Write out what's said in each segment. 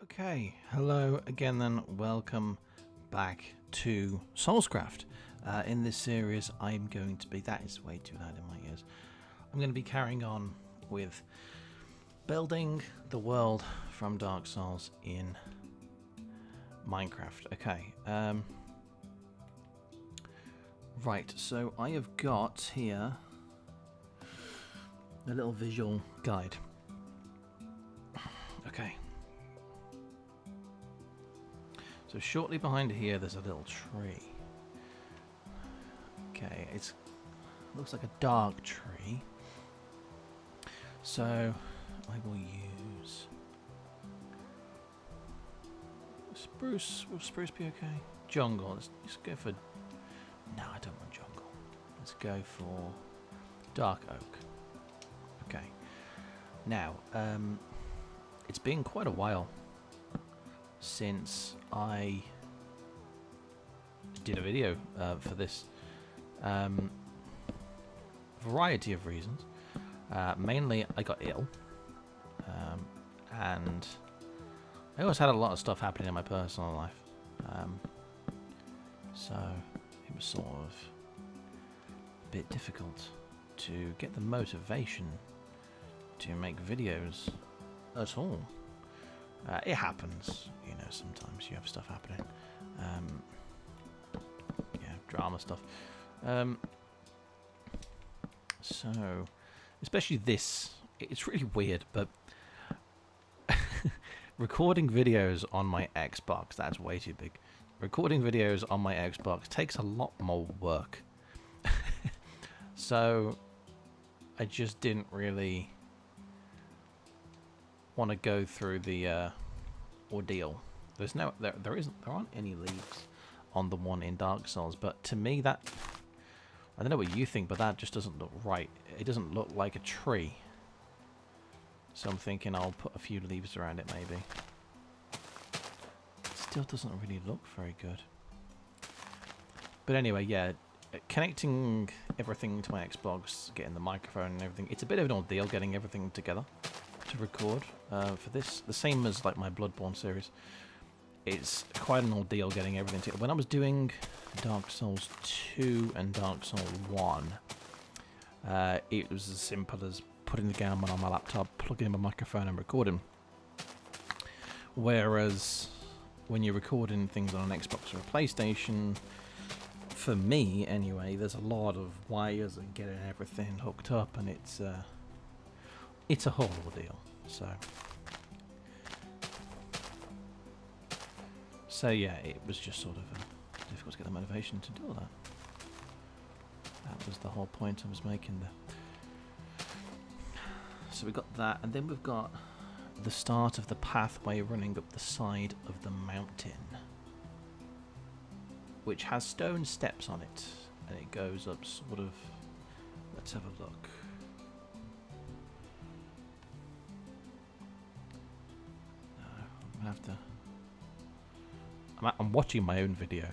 Okay, hello again then, welcome back to Soulscraft. In this series I'm going to be, that is way too loud in my ears, I'm going to be carrying on with building the world from Dark Souls in Minecraft. Okay, right, so I have got here a little visual guide. Okay. So shortly behind here, there's a little tree. Okay, it looks like a dark tree. So I will use spruce. Will spruce be okay? Jungle. Let's go for. No, I don't want jungle. Let's go for dark oak. Okay. Now, it's been quite a while since I did a video for this. Variety of reasons. Mainly, I got ill, and I always had a lot of stuff happening in my personal life. So it was sort of a bit difficult to get the motivation to make videos at all. It happens, you know, sometimes you have stuff happening. Yeah, drama stuff. So, especially this, it's really weird, but recording videos on my Xbox, that's way too big. Recording videos on my Xbox takes a lot more work. So, I just didn't really want to go through the ordeal. There aren't any leaves on the one in Dark Souls, but to me that, I don't know what you think, but that just doesn't look right. It doesn't look like a tree. So I'm thinking I'll put a few leaves around it maybe. It still doesn't really look very good. But anyway, yeah, connecting everything to my Xbox, getting the microphone and everything, it's a bit of an ordeal getting everything together to record for this. The same as like my Bloodborne series. It's quite an ordeal getting everything together. When I was doing Dark Souls 2 and Dark Souls 1, it was as simple as putting the game on my laptop, plugging in my microphone and recording. Whereas when you're recording things on an Xbox or a PlayStation, for me anyway, there's a lot of wires and getting everything hooked up, and it's a whole ordeal. So yeah, it was just sort of difficult to get the motivation to do all that. That was the whole point I was making there. So we got that, and then we've got the start of the pathway running up the side of the mountain, which has stone steps on it, and it goes up sort of. Let's have a look. No, I'm gonna have to. I'm watching my own video.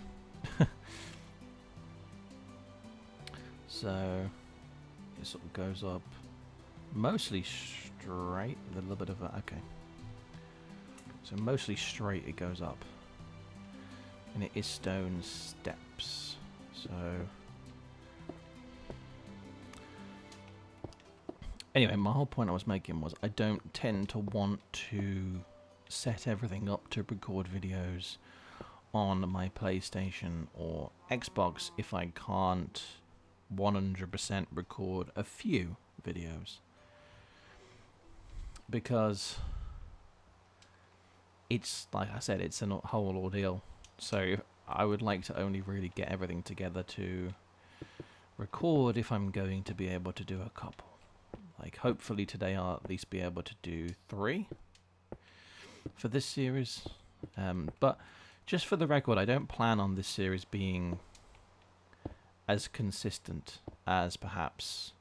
So it sort of goes up mostly straight with a little bit of a, okay. So mostly straight it goes up. And it is stone steps. So anyway, my whole point I was making was I don't tend to want to set everything up to record videos on my PlayStation or Xbox if I can't 100% record a few videos, because it's, like I said, it's a whole ordeal. So I would like to only really get everything together to record if I'm going to be able to do a couple. Like hopefully today I'll at least be able to do 3 for this series, but just for the record, I don't plan on this series being as consistent as perhaps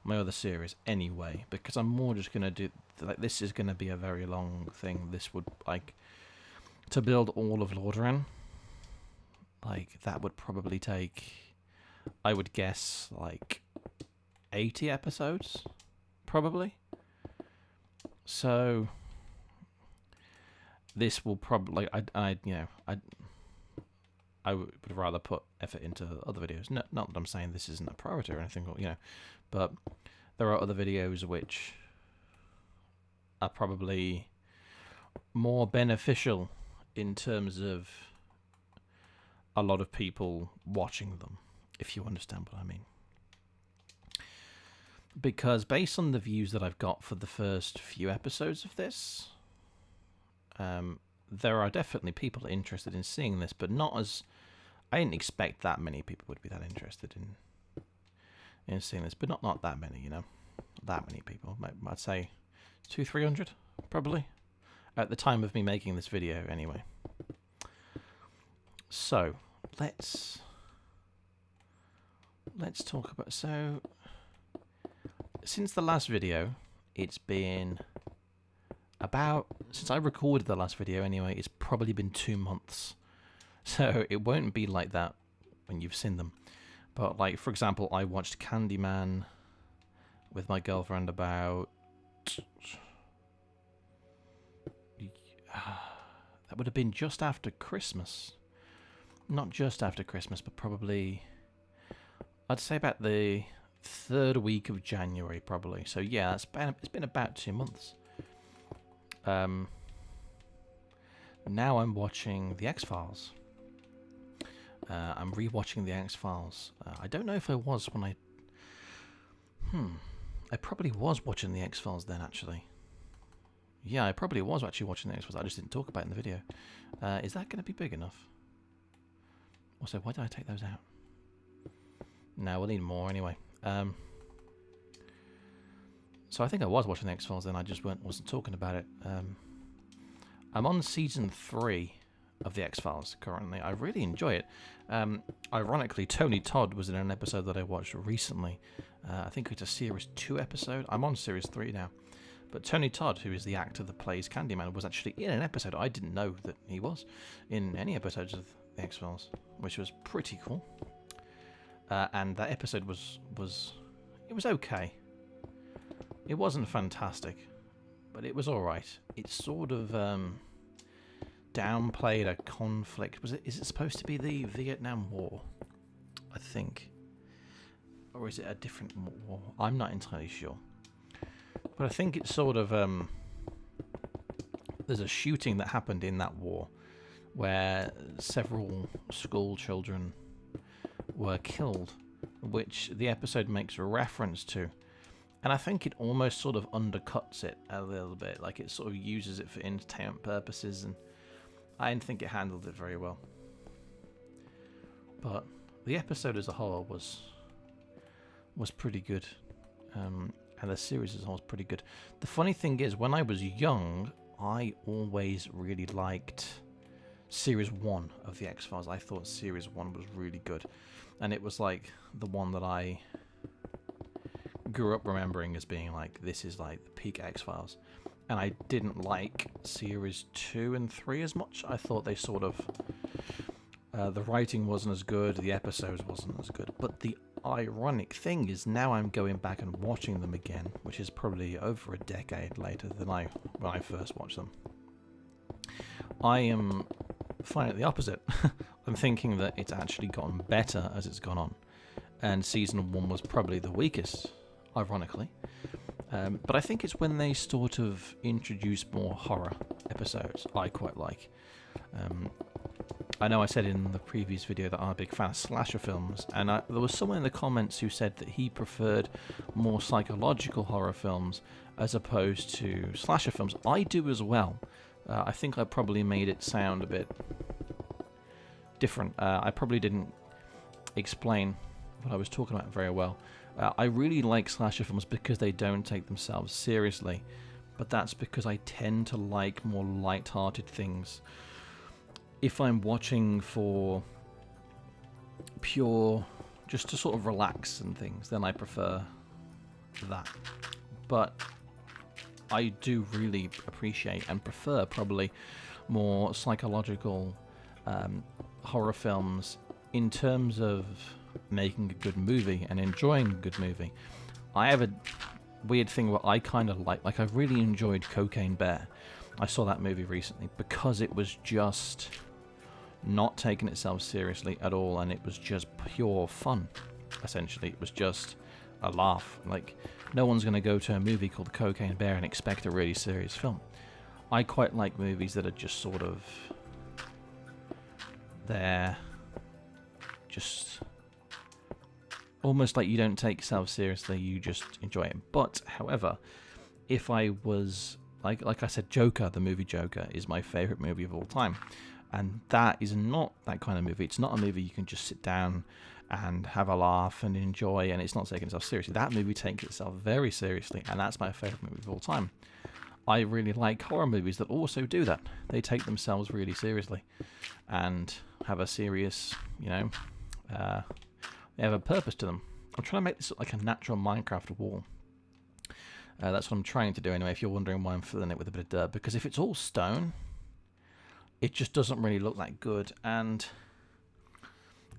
my other series anyway, because I'm more just going to do, like, this is going to be a very long thing. This would, like, to build all of Lordaeron, like, that would probably take, I would guess, like, 80 episodes, probably. So this will probably, I would rather put effort into other videos. Not that I'm saying this isn't a priority or anything, but there are other videos which are probably more beneficial in terms of a lot of people watching them, if you understand what I mean. Because based on the views that I've got for the first few episodes of this, there are definitely people interested in seeing this, but not as... I didn't expect that many people would be that interested in seeing this, but not that many, Not that many people. I'd say 200-300, probably, at the time of me making this video, anyway. So, let's talk about... So, since the last video, it's been about... Since I recorded the last video, anyway, it's probably been 2 months. So, it won't be like that when you've seen them. But, like, for example, I watched Candyman with my girlfriend about... that would have been just after Christmas. Not just after Christmas, but probably... I'd say about the 3rd week of January, probably. So, yeah, it's been about 2 months. Now I'm watching The X-Files. I'm rewatching The X-Files. I don't know if I was when I... I probably was watching The X-Files then, actually. Yeah, I probably was actually watching The X-Files. I just didn't talk about it in the video. Is that going to be big enough? Also, why did I take those out? No, we'll need more anyway. So I think I was watching The X-Files then. I just wasn't talking about it. I'm on season 3 of The X-Files currently. I really enjoy it. Ironically, Tony Todd was in an episode that I watched recently. I think it's a series 2 episode. I'm on series 3 now. But Tony Todd, who is the actor that plays Candyman, was actually in an episode. I didn't know that he was in any episodes of The X-Files, which was pretty cool. And that episode was okay. It wasn't fantastic, but it was alright. It sort of downplayed a conflict. Is it supposed to be the Vietnam War? I think. Or is it a different war? I'm not entirely sure. But I think it's sort of... there's a shooting that happened in that war where several school children were killed, which the episode makes a reference to. And I think it almost sort of undercuts it a little bit. Like, it sort of uses it for entertainment purposes, and I didn't think it handled it very well. But the episode as a whole was pretty good. And the series as a whole was pretty good. The funny thing is, when I was young, I always really liked Series 1 of The X-Files. I thought Series 1 was really good. And it was like the one that I grew up remembering as being like, this is like the peak X-Files. And I didn't like Series 2 and 3 as much. I thought they sort of... the writing wasn't as good, the episodes wasn't as good. But the ironic thing is, now I'm going back and watching them again, which is probably over a decade later than when I first watched them. I am finding it the opposite. I'm thinking that it's actually gotten better as it's gone on. And Season 1 was probably the weakest, ironically. But I think it's when they sort of introduce more horror episodes I quite like. I know I said in the previous video that I'm a big fan of slasher films, and there was someone in the comments who said that he preferred more psychological horror films as opposed to slasher films. I do as well. I think I probably made it sound a bit different. I probably didn't explain what I was talking about very well. I really like slasher films because they don't take themselves seriously, but that's because I tend to like more light-hearted things. If I'm watching for pure, just to sort of relax and things, then I prefer that. But I do really appreciate and prefer probably more psychological horror films in terms of making a good movie and enjoying a good movie. I have a weird thing where I kind of like I really enjoyed Cocaine Bear. I saw that movie recently because it was just not taking itself seriously at all, and it was just pure fun. Essentially, it was just a laugh. Like, no one's going to go to a movie called Cocaine Bear and expect a really serious film. I quite like movies that are just sort of there, just almost like you don't take yourself seriously, you just enjoy it. But, however, if I was, like I said, Joker, the movie Joker, is my favourite movie of all time. And that is not that kind of movie. It's not a movie you can just sit down and have a laugh and enjoy, and it's not taking itself seriously. That movie takes itself very seriously, and that's my favourite movie of all time. I really like horror movies that also do that. They take themselves really seriously and have a serious, they have a purpose to them. I'm trying to make this look like a natural Minecraft wall. That's what I'm trying to do anyway, if you're wondering why I'm filling it with a bit of dirt. Because if it's all stone, it just doesn't really look that good. And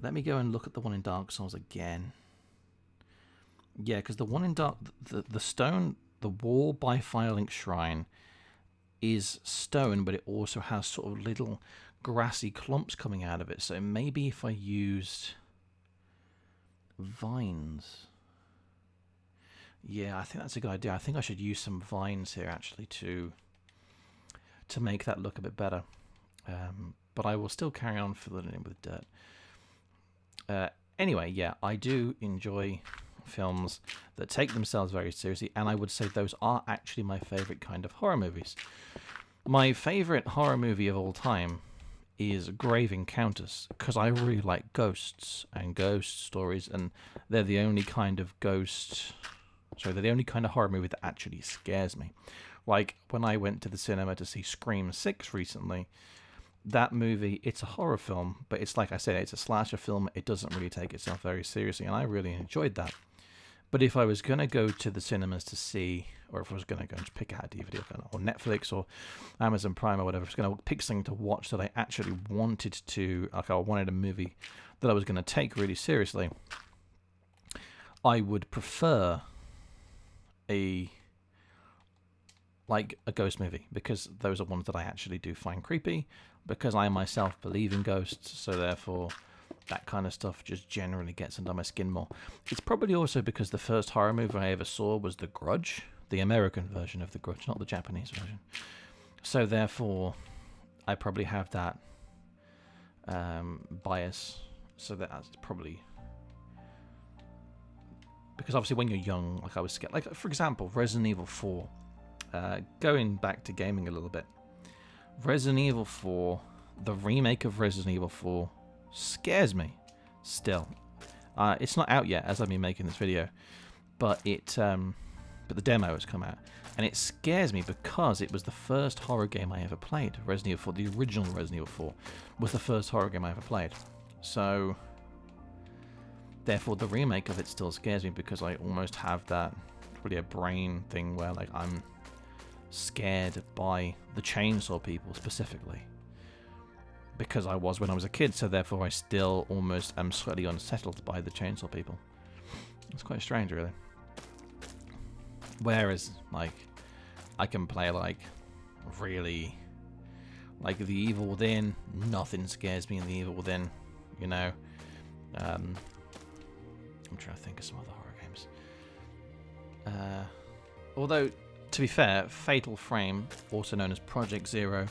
let me go and look at the one in Dark Souls again. Yeah, because the one in Dark... The stone, the wall by Firelink Shrine is stone, but it also has sort of little grassy clumps coming out of it. So maybe if I used vines... Yeah, I think that's a good idea. I think I should use some vines here, actually, to make that look a bit better. But I will still carry on filling it in with dirt. Anyway, yeah, I do enjoy films that take themselves very seriously, and I would say those are actually my favourite kind of horror movies. My favourite horror movie of all time is Grave Encounters, because I really like ghosts and ghost stories, and they're the only kind of they're the only kind of horror movie that actually scares me. Like, when I went to the cinema to see Scream 6 recently, that movie, it's a horror film, but it's like I said, it's a slasher film. It doesn't really take itself very seriously, and I really enjoyed that. But if I was going to go to the cinemas to see, or if I was going to go and pick out a DVD or Netflix or Amazon Prime or whatever, I was going to pick something to watch that I actually wanted to, like I wanted a movie that I was going to take really seriously, I would prefer a ghost movie, because those are ones that I actually do find creepy, because I myself believe in ghosts, so therefore that kind of stuff just generally gets under my skin more. It's probably also because the first horror movie I ever saw was The Grudge, the American version of The Grudge, not the Japanese version. So therefore I probably have that bias, so that's probably... Because obviously when you're young, like I was scared. Like, for example, Resident Evil 4. Going back to gaming a little bit. Resident Evil 4, the remake of Resident Evil 4, scares me still. It's not out yet as I've been making this video, but but the demo has come out, and it scares me because it was the first horror game I ever played. Resident Evil 4, the original Resident Evil 4, was the first horror game I ever played. So therefore the remake of it still scares me, because I almost have that really a brain thing where, like, I'm scared by the chainsaw people specifically, because I was when I was a kid, so therefore I still almost am slightly unsettled by the chainsaw people. It's quite strange, really. Whereas, like, I can play, like, really, like, The Evil Within, nothing scares me in The Evil Within, you know. I'm trying to think of some other horror games. Although, to be fair, Fatal Frame, also known as Project Zero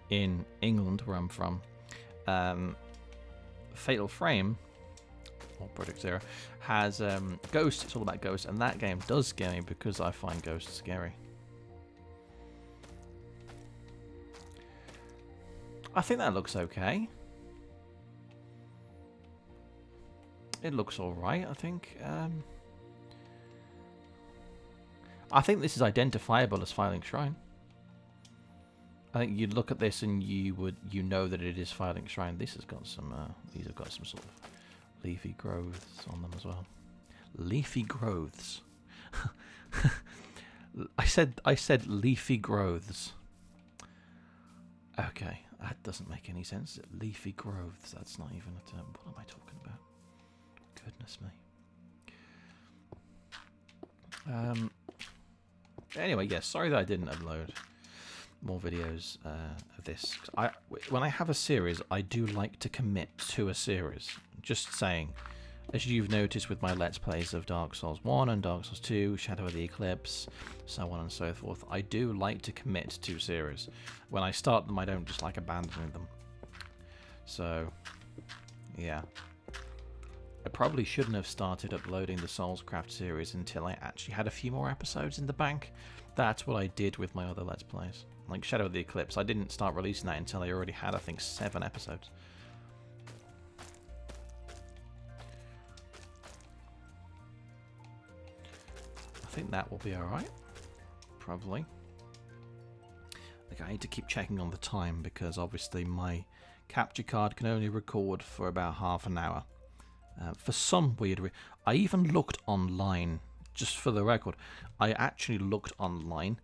in England, where I'm from, Fatal Frame, or Project Zero, has ghosts. It's all about ghosts, and that game does scare me because I find ghosts scary. I think that looks okay. It looks alright, I think. I think this is identifiable as Firelink Shrine. I think you'd look at this and you know that it is Firelink Shrine. This has got some these have got some sort of leafy growths on them as well. Leafy growths. I said leafy growths. Okay, that doesn't make any sense. Leafy growths. That's not even a term. What am I talking about? Goodness me. Anyway, yes, sorry that I didn't upload more videos of this. When I have a series, I do like to commit to a series. Just saying. As you've noticed with my Let's Plays of Dark Souls 1 and Dark Souls 2, Shadow of the Eclipse, so on and so forth, I do like to commit to series. When I start them, I don't just like abandoning them. So, yeah. I probably shouldn't have started uploading the Soulscraft series until I actually had a few more episodes in the bank. That's what I did with my other Let's Plays. Like Shadow of the Eclipse, I didn't start releasing that until I already had, I think, 7 episodes. I think that will be alright. Probably. Like, I need to keep checking on the time because obviously my capture card can only record for about half an hour. For some weird reason. I even looked online, just for the record. I actually looked online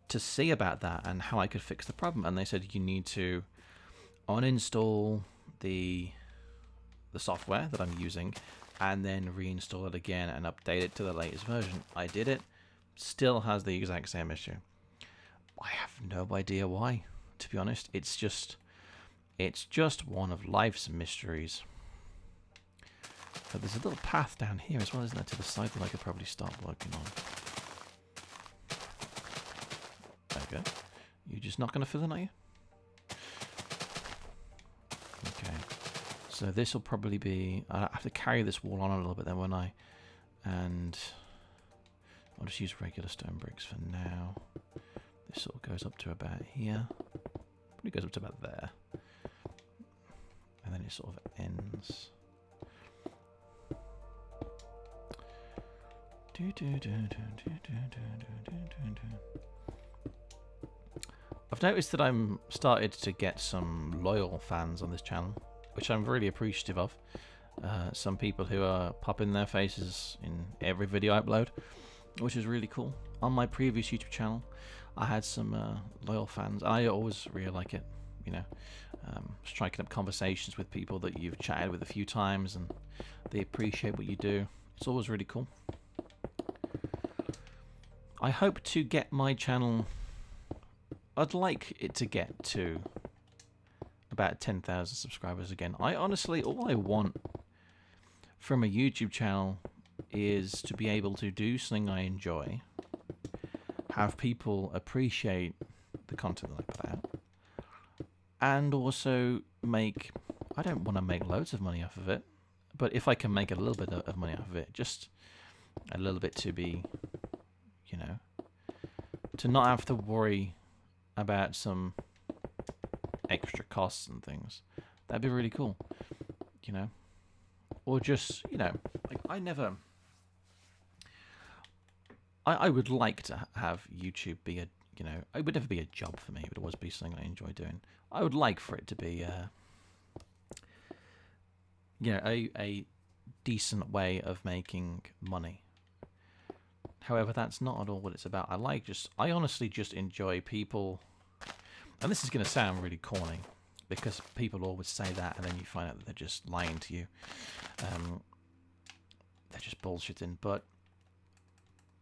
to see about that and how I could fix the problem. And they said you need to uninstall the software that I'm using and then reinstall it again and update it to the latest version. I did it. Still has the exact same issue. I have no idea why, to be honest. It's just one of life's mysteries. But there's a little path down here as well, isn't there, to the side that I could probably start working on. Okay. You're just not going to fill in, are you? Okay. So this will probably be... I have to carry this wall on a little bit then, won't I? And I'll just use regular stone bricks for now. This sort of goes up to about here. Probably goes up to about there. And then it sort of ends... I've noticed that I'm started to get some loyal fans on this channel, which I'm really appreciative of. Some people who are popping their faces in every video I upload, which is really cool. On my previous YouTube channel, I had some loyal fans. I always really like it, you know, striking up conversations with people that you've chatted with a few times and they appreciate what you do. It's always really cool. I hope to get my channel... I'd like it to get to about 10,000 subscribers again. I honestly, all I want from a YouTube channel is to be able to do something I enjoy, have people appreciate the content that I put out, and also make... I don't want to make loads of money off of it, but if I can make a little bit of money off of it, just a little bit to be... you know, to not have to worry about some extra costs and things. That'd be really cool, you know. Or just, you know, like I would like to have YouTube be a, you know, it would never be a job for me. It would always be something I enjoy doing. I would like for it to be, you know, a decent way of making money. However, that's not at all what it's about. I honestly just enjoy people, and this is going to sound really corny, because people always say that, and then you find out that they're just lying to you. They're just bullshitting, but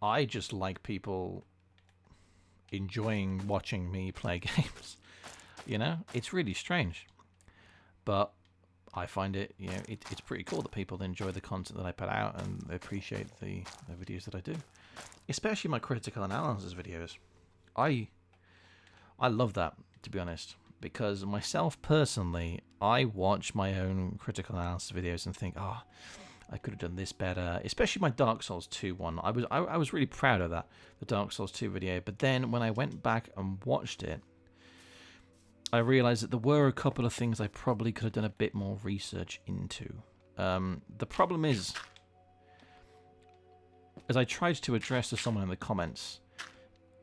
I just like people enjoying watching me play games. You know, it's really strange, but I find it, you know, it's pretty cool that people enjoy the content that I put out and they appreciate the videos that I do. Especially my critical analysis videos. I love that, to be honest, because myself personally, I watch my own critical analysis videos and think, oh, I could have done this better. Especially my Dark Souls 2 one. I was really proud of that, the Dark Souls 2 video. But then when I went back and watched it, I realized that there were a couple of things I probably could have done a bit more research into. The problem is, as I tried to address to someone in the comments,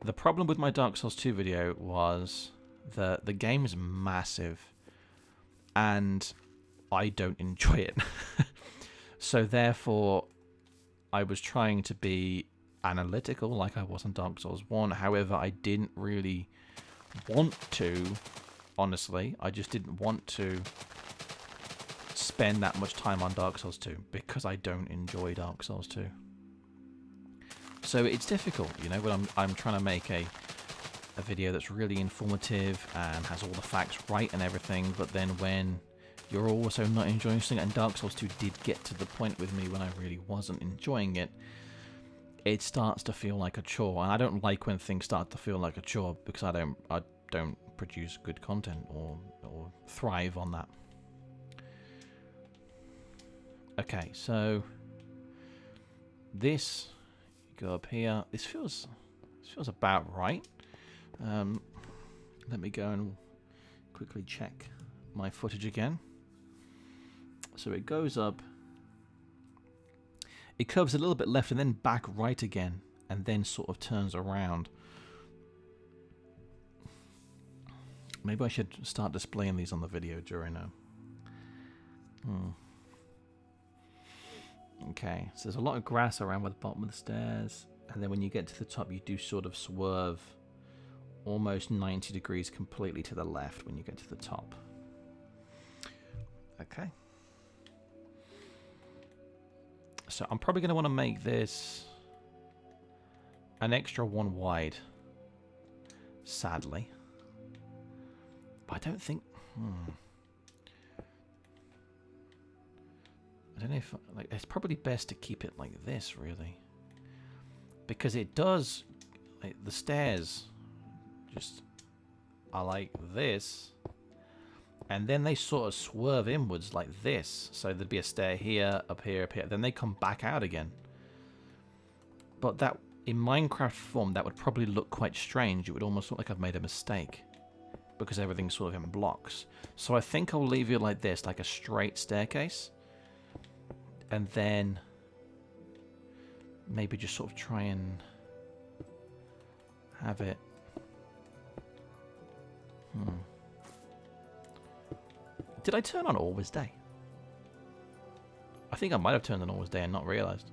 the problem with my Dark Souls 2 video was that the game is massive and I don't enjoy it. So therefore, I was trying to be analytical like I was in Dark Souls 1. However, I didn't really want to, honestly. I just didn't want to spend that much time on Dark Souls 2 because I don't enjoy Dark Souls 2. So it's difficult, you know, when I'm trying to make a a video that's really informative and has all the facts right and everything, but then when you're also not enjoying something, and Dark Souls 2 did get to the point with me when I really wasn't enjoying it, it starts to feel like a chore. And I don't like when things start to feel like a chore, because I don't produce good content or thrive on that. Okay, so this, you go up here. This feels about right. Let me go and quickly check my footage again. So it goes up, it curves a little bit left and then back right again, and then sort of turns around. Maybe I should start displaying these on the video during now. Okay, so there's a lot of grass around by the bottom of the stairs, and then when you get to the top you do sort of swerve almost 90 degrees completely to the left when you get to the top. Okay. So I'm probably going to want to make this an extra one wide, sadly. But I don't think... I don't know if... like, it's probably best to keep it like this, really. Because it does... like, the stairs just are like this. And then they sort of swerve inwards like this. So there'd be a stair here, up here, up here. Then they come back out again. But that, in Minecraft form, that would probably look quite strange. It would almost look like I've made a mistake, because everything's sort of in blocks. So I think I'll leave it like this, like a straight staircase. And then maybe just sort of try and have it... Did I turn on Always Day? I think I might have turned on Always Day and not realized.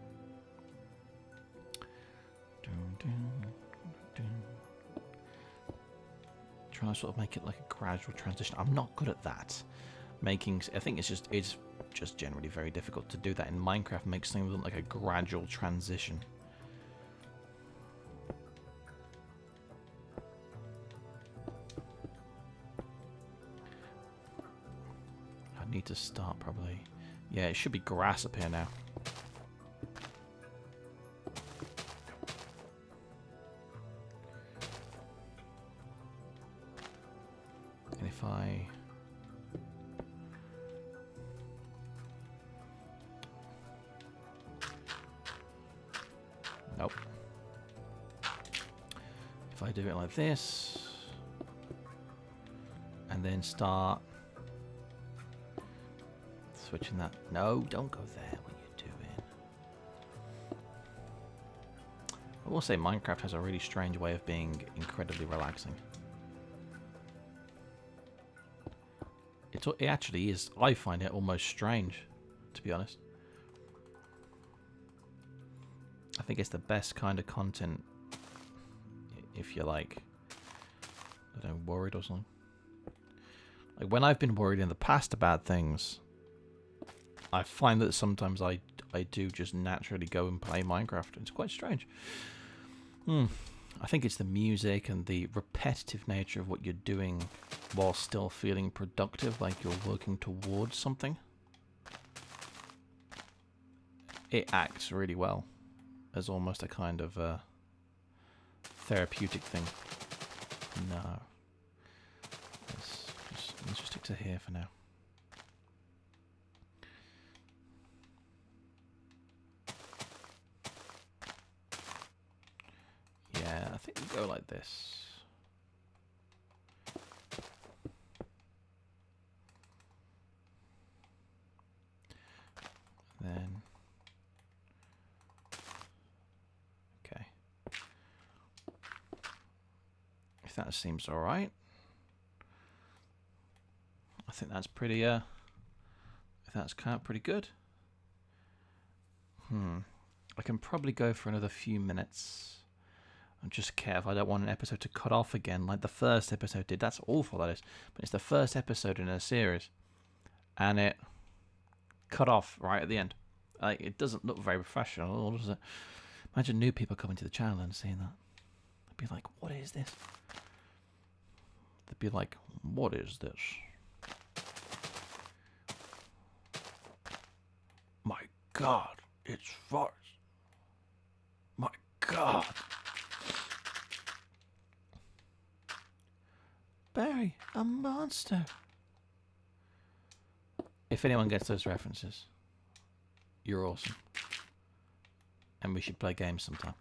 Try to sort of make it like a gradual transition. I'm not good at that. I think it's just generally very difficult to do that in Minecraft. Makes things look like a gradual transition. Need to start probably. Yeah, it should be grass up here now. And if I... nope. If I do it like this, and then start switching that. No, don't go there when you're doing. I will say Minecraft has a really strange way of being incredibly relaxing. It actually is. I find it almost strange, to be honest. I think it's the best kind of content if you're like, I don't know, worried or something. Like when I've been worried in the past about things, I find that sometimes I do just naturally go and play Minecraft. It's quite strange. I think it's the music and the repetitive nature of what you're doing while still feeling productive, like you're working towards something. It acts really well as almost a kind of therapeutic thing. No. Let's just stick to here for now. Yeah, I think we go like this. Then, okay. If that seems all right, I think that's pretty. That's kind of pretty good. I can probably go for another few minutes. I'm just careful. I don't want an episode to cut off again like the first episode did. That's awful, that is. But it's the first episode in a series, and it cut off right at the end. Like, it doesn't look very professional, does it? Imagine new people coming to the channel and seeing that. They'd be like, "What is this?" They'd be like, what is this? My God, it's forest. My God. Barry, a monster. If anyone gets those references, you're awesome. And we should play games sometime.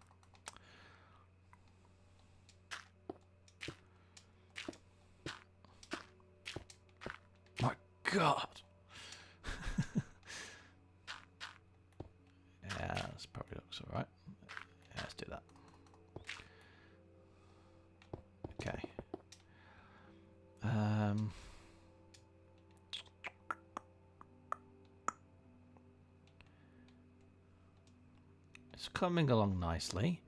My God. Yeah, this probably looks alright. Yeah, let's do that. Okay. It's coming along nicely.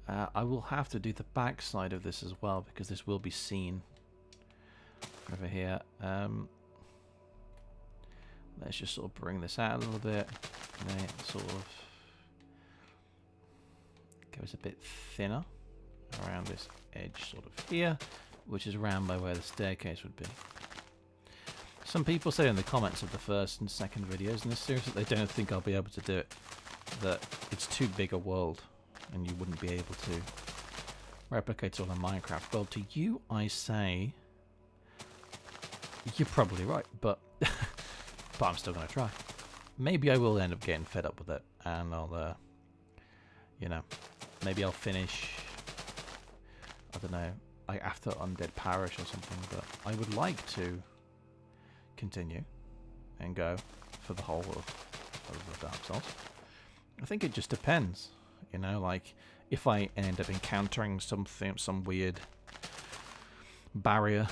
I will have to do the back side of this as well because this will be seen over here. Let's just sort of bring this out a little bit. And then it sort of goes a bit thinner around this edge sort of here, which is around by where the staircase would be. Some people say in the comments of the first and second videos in this series that they don't think I'll be able to do it. That it's too big a world and you wouldn't be able to replicate it all in Minecraft. Well, to you I say you're probably right, but but I'm still going to try. Maybe I will end up getting fed up with it and I'll you know, maybe I'll finish, I don't know, like after Undead Parish or something, but I would like to continue and go for the whole of Dark Souls. I think it just depends, you know, like if I end up encountering something, some weird barrier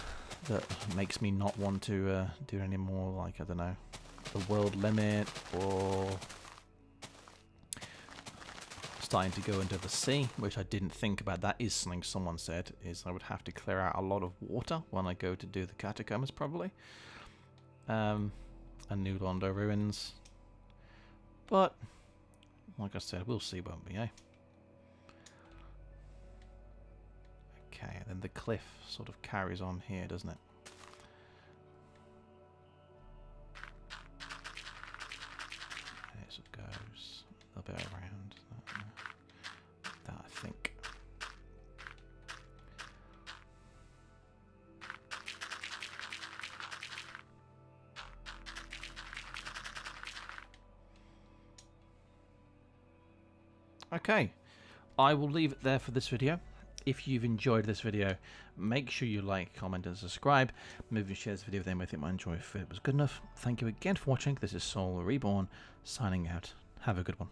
that makes me not want to do any more, like, I don't know, the world limit, or starting to go into the sea, which I didn't think about. That is something someone said, is I would have to clear out a lot of water when I go to do the catacombs, probably. And New Londo ruins. But, like I said, we'll see, won't we, eh? Okay, and then the cliff sort of carries on here, doesn't it? Okay, so it goes a little bit around that, I think. Okay, I will leave it there for this video. If you've enjoyed this video, make sure you like, comment and subscribe. Maybe share this video with anyone who think might enjoy if it was good enough. Thank you again for watching. This is Soul Reborn, signing out. Have a good one.